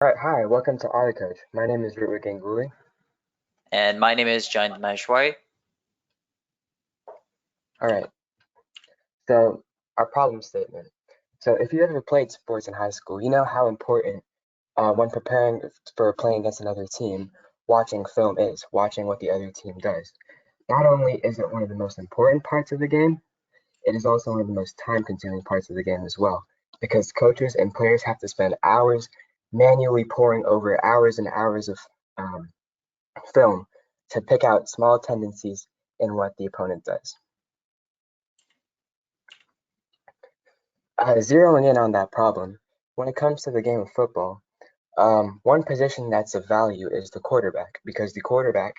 All right, hi, welcome to AutoCoach. My name is Ritwik Ganguly. And my name is Jayant Maheshwari. All right, so our problem statement. So if you ever played sports in high school, you know how important when preparing for playing against another team, watching film is, watching what the other team does. Not only is it one of the most important parts of the game, it is also one of the most time-consuming parts of the game as well, because coaches and players have to spend hours manually poring over hours and hours of um, film to pick out small tendencies in what the opponent does. Zeroing in on that problem, when it comes to the game of football, one position that's of value is the quarterback, because the quarterback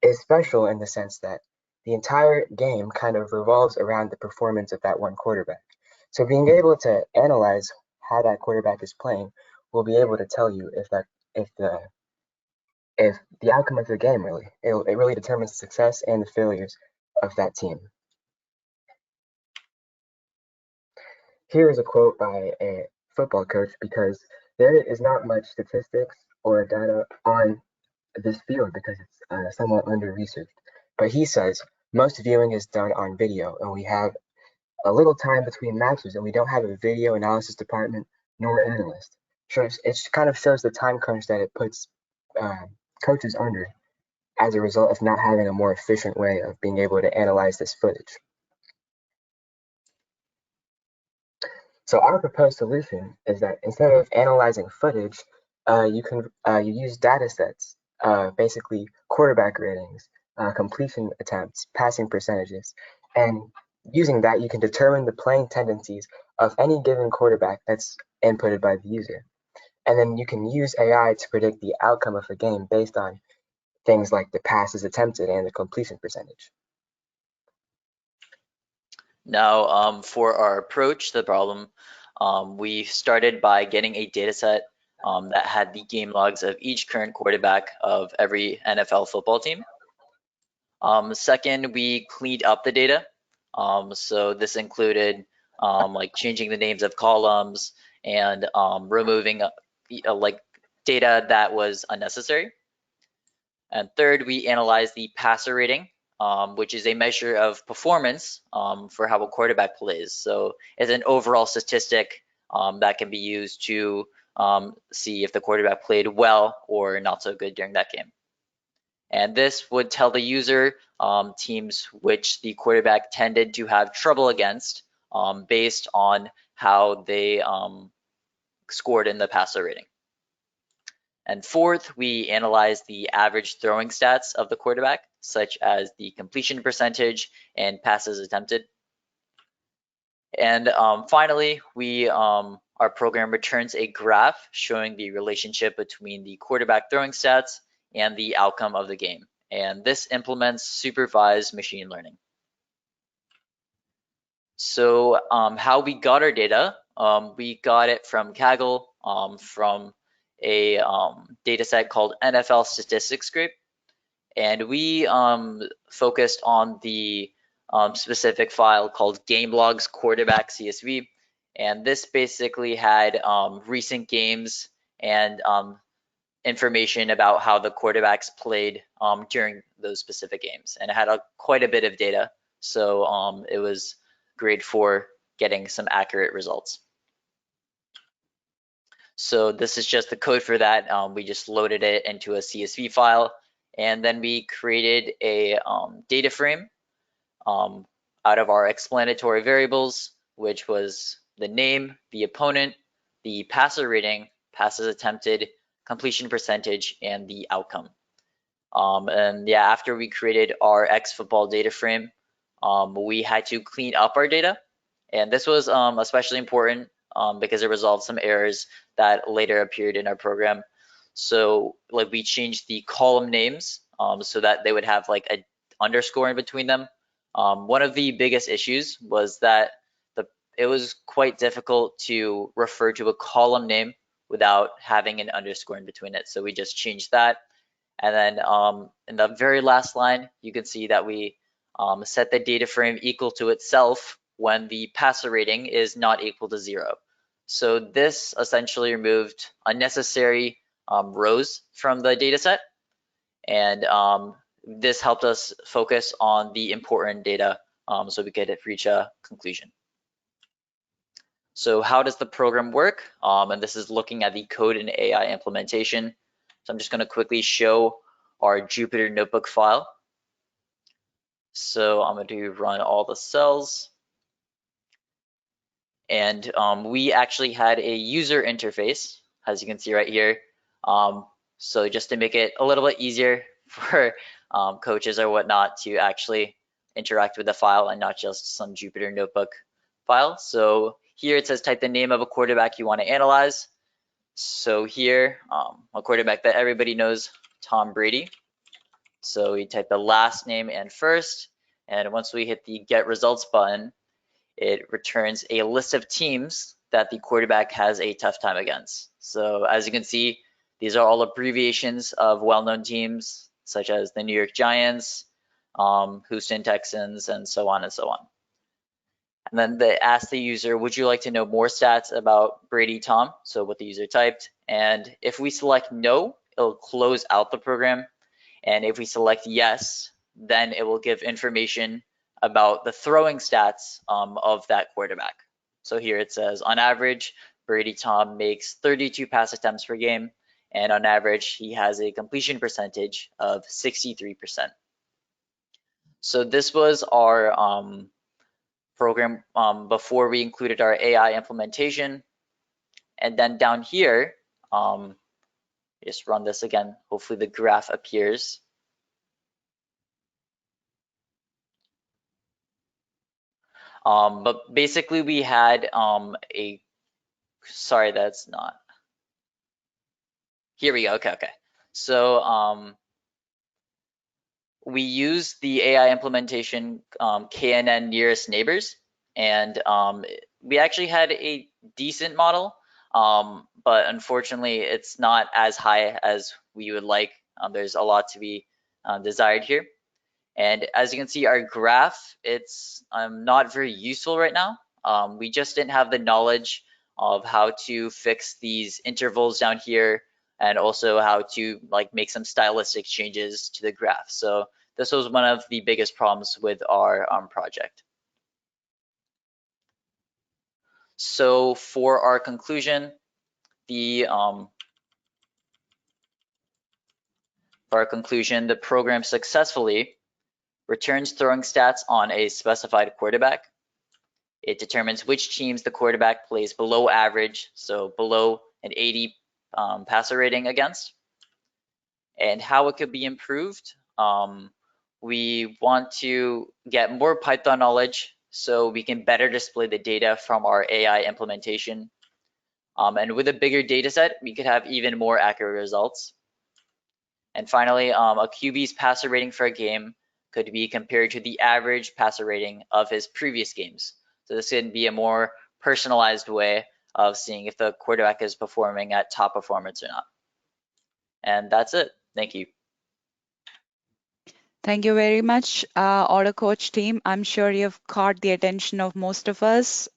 is special in the sense that the entire game kind of revolves around the performance of that one quarterback. So being able to analyze how that quarterback is playing will be able to tell you if the if the outcome of the game it really determines the success and the failures of that team. Here is a quote by a football coach because there is not much statistics or data on this field because it's somewhat under researched. But he says most viewing is done on video, and we have a little time between matches, and we don't have a video analysis department nor analyst. So it kind of shows the time crunch that it puts uh, coaches under as a result of not having a more efficient way of being able to analyze this footage. So our proposed solution is that instead of analyzing footage, you use data sets, basically quarterback ratings, completion attempts, passing percentages, and using that you can determine the playing tendencies of any given quarterback that's inputted by the user. And then you can use AI to predict the outcome of a game based on things like the passes attempted and the completion percentage. Now, for our approach to the problem, we started by getting a data set that had the game logs of each current quarterback of every NFL football team. Second, we cleaned up the data. So this included like changing the names of columns and removing like data that was unnecessary. And third, we analyzed the passer rating, which is a measure of performance for how a quarterback plays. So it's an overall statistic that can be used to see if the quarterback played well or not so good during that game. And this would tell the user teams which the quarterback tended to have trouble against based on how they scored in the passer rating. And fourth, we analyze the average throwing stats of the quarterback, such as the completion percentage and passes attempted. And finally, our program returns a graph showing the relationship between the quarterback throwing stats and the outcome of the game. And this implements supervised machine learning. So how we got our data, we got it from Kaggle, from a data set called NFL Statistics Group. And we focused on the specific file called game logs quarterback CSV. And this basically had recent games and information about how the quarterbacks played during those specific games. And it had quite a bit of data. So it was great for getting some accurate results. So this is just the code for that. We just loaded it into a CSV file, and then we created a data frame out of our explanatory variables, which was the name, the opponent, the passer rating, passes attempted, completion percentage, and the outcome. And yeah, after we created our X football data frame, we had to clean up our data. And this was especially important because it resolved some errors that later appeared in our program. So like we changed the column names so that they would have like a underscore in between them. One of the biggest issues was that it was quite difficult to refer to a column name without having an underscore in between it. So we just changed that. And then in the very last line, you can see that we set the data frame equal to itself when the passer rating is not equal to 0. So this essentially removed unnecessary rows from the data set, and this helped us focus on the important data so we could reach a conclusion. So how does the program work? And this is looking at the code and AI implementation. So I'm just going to quickly show our Jupyter Notebook file. So I'm going to run all the cells. And we actually had a user interface, as you can see right here. So just to make it a little bit easier for coaches or whatnot to actually interact with the file and not just some Jupyter Notebook file. So here it says type the name of a quarterback you want to analyze. So here, a quarterback that everybody knows, Tom Brady. So we type the last name and first, and once we hit the get results button, it returns a list of teams that the quarterback has a tough time against. So as you can see, these are all abbreviations of well-known teams such as the New York Giants, Houston Texans, and so on and so on. And then they ask the user, would you like to know more stats about Brady Tom? So what the user typed. And if we select no, it'll close out the program. And if we select yes, then it will give information about the throwing stats of that quarterback. So here it says, on average, Brady Tom makes 32 pass attempts per game. And on average, he has a completion percentage of 63%. So this was our program before we included our AI implementation. And then down here, just run this again. Hopefully the graph appears. But basically we had sorry, that's not. Here we go. Okay. So we use the AI implementation KNN nearest neighbors, and we actually had a decent model, but unfortunately it's not as high as we would like. There's a lot to be desired here. And as you can see, our graph, it's not very useful right now. We just didn't have the knowledge of how to fix these intervals down here, and also how to make some stylistic changes to the graph. So this was one of the biggest problems with our project. So for our conclusion, the program successfully returns throwing stats on a specified quarterback. It determines which teams the quarterback plays below average, so below an 80 passer rating against. And how it could be improved, we want to get more Python knowledge so we can better display the data from our AI implementation. And with a bigger data set, we could have even more accurate results. And finally, a QB's passer rating for a game could be compared to the average passer rating of his previous games. So this can be a more personalized way of seeing if the quarterback is performing at top performance or not. And that's it. Thank you. Thank you very much, AutoCoach team. I'm sure you've caught the attention of most of us.